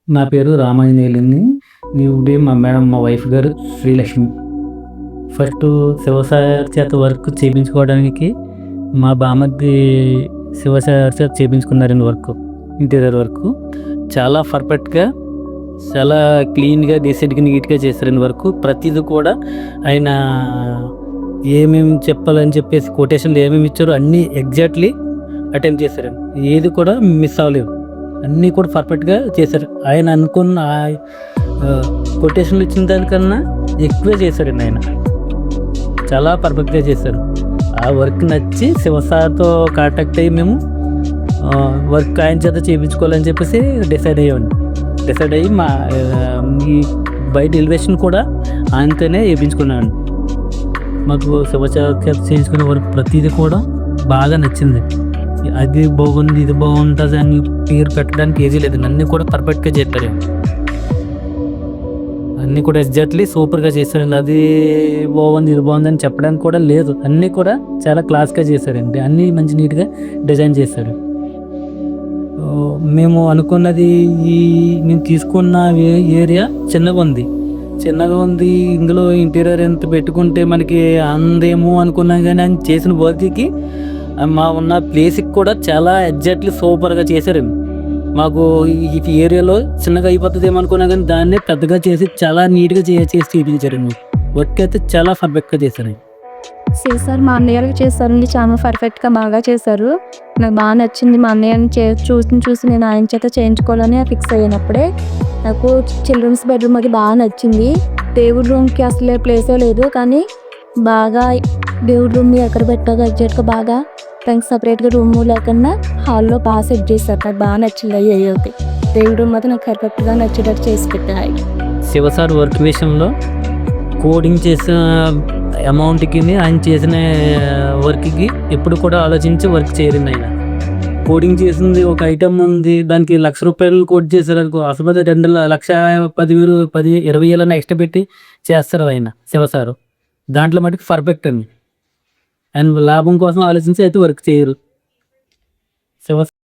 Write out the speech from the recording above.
నా పేరు రామాంజనేయులండి. ఈవిడ మా వైఫ్ గారు శ్రీలక్ష్మి. ఫస్టు శివ సార్ చేత వర్క్ చేపించుకోవడానికి మా బామర్ది శివ సార్ చేత చేపించుకున్నారండి వర్క్. Interior work. చాలా పర్ఫెక్ట్‌గా, చాలా క్లీన్‌గా, డీసెంట్‌గా, నీట్‌గా చేశారండి వర్క్. ప్రతీది కూడా ఆయన ఏమేమి చెప్పాలని చెప్పేసి కొటేషన్‌లు ఏమేమి ఇచ్చారో అన్నీ ఎగ్జాక్ట్‌లీ అటెంప్ట్ చేశారండి. ఏది కూడా మిస్ అవ్వలేదు. అన్నీ కూడా పర్ఫెక్ట్‌గా చేశారు. ఆయన అనుకున్న కొటేషన్‌లు ఇచ్చిన దానికన్నా ఎక్కువే చేశారండి ఆయన. చాలా పర్ఫెక్ట్‌గా చేశారు. ఆ వర్క్ నచ్చి శివ సార్‌తో కాంటాక్ట్ అయ్యి మేము వర్క్ ఆయన చేత చేపించుకోవాలని చెప్పేసి డిసైడ్ అయ్యామండి. డిసైడ్ అయ్యి ఈ బయట ఎలివేషన్ కూడా ఆయనతోనే ఏపించుకున్నామండి. మాకు శివ సార్ చేత చేయించుకున్న వర్క్ ప్రతీది కూడా బాగా నచ్చింది. అది బాగుంది, ఇది బాగుంటుంది అని పేరు పెట్టడానికి ఏజీ లేదండి. అన్నీ కూడా పర్ఫెక్ట్‌గా చెప్పారు. అన్నీ కూడా ఎగ్జాక్ట్‌లీ సూపర్‌గా చేశారండి. అది బాగుంది, ఇది బాగుంది అని చెప్పడానికి కూడా లేదు. అన్నీ కూడా చాలా క్లాస్‌గా చేశారండి. అన్నీ మంచి నీట్‌గా డిజైన్ చేశారు. మేము అనుకున్నది ఈ మేము తీసుకున్న ఏరియా చిన్నగుంది. ఇందులో ఇంటీరియర్ ఎంత పెట్టుకుంటే మనకి అందేమో అనుకున్నాం గానీ ఆయన చేసిన వర్క్‌కి మా ఉన్న ప్లేస్‌కి కూడా చాలా ఎగ్జాక్ట్‌లీ సూపర్‌గా చేశారండి. మాకు ఈ ఏరియాలో చిన్నగా అయిపోతదేమో అనుకున్నా గానీ దాన్నే పెద్దగా చేసి చాలా నీట్‌గా చేసి చూపించారండి. వర్క్ అయితే చాలా పర్ఫెక్ట్‌గా చేశారండి. చేశారు. మా అన్నయ్య గారికి చేశారండి. చాలా పర్ఫెక్ట్‌గా బాగా చేశారు. నాకు బాగా నచ్చింది. మా అన్నయ్యని చూసి నేను ఆయన చేత చేయించుకోవాలని ఫిక్స్ అయ్యినప్పుడే నాకు చిల్డ్రన్స్ బెడ్రూమ్ అది బాగా నచ్చింది. దేవుడి రూమ్‌కి అసలే ప్లేసే లేదు. కానీ బాగా దేవుడి రూమ్‌ని ఎక్కడ పెట్టాలో ఎగ్జాక్ట్‌గా బాగా దానికి సపరేట్‌గా రూము లేకుండా హాల్‌లో బాగా సెట్ చేశారు. నాకు బాగా నచ్చింది అయ్యేది. దేవుడి రూమ్ అయితే నాకు పర్ఫెక్ట్‌గా నచ్చేటట్టు చేసి పెట్టారు ఆయన. శివ సార్ వర్క్ విషయంలో కోడింగ్ చేసిన అమౌంట్‌కి ఆయన చేసిన వర్క్‌కి ఎప్పుడు కూడా ఆలోచించి వర్క్ చేయరండి ఆయన. కోడింగ్ చేసింది ఒక ఐటెమ్ ఉంది. దానికి ₹1,00,000 కోట్ చేశారనుకో అసలు 2,10,000 20,000 ఎక్స్ట్రా పెట్టి చేస్తారు ఆయన శివ సారు. దాంట్లో మటుకు పర్ఫెక్ట్ అండి. ఆయన లాభం కోసం ఆలోచించి అయితే వర్క్ చేయరు. శివ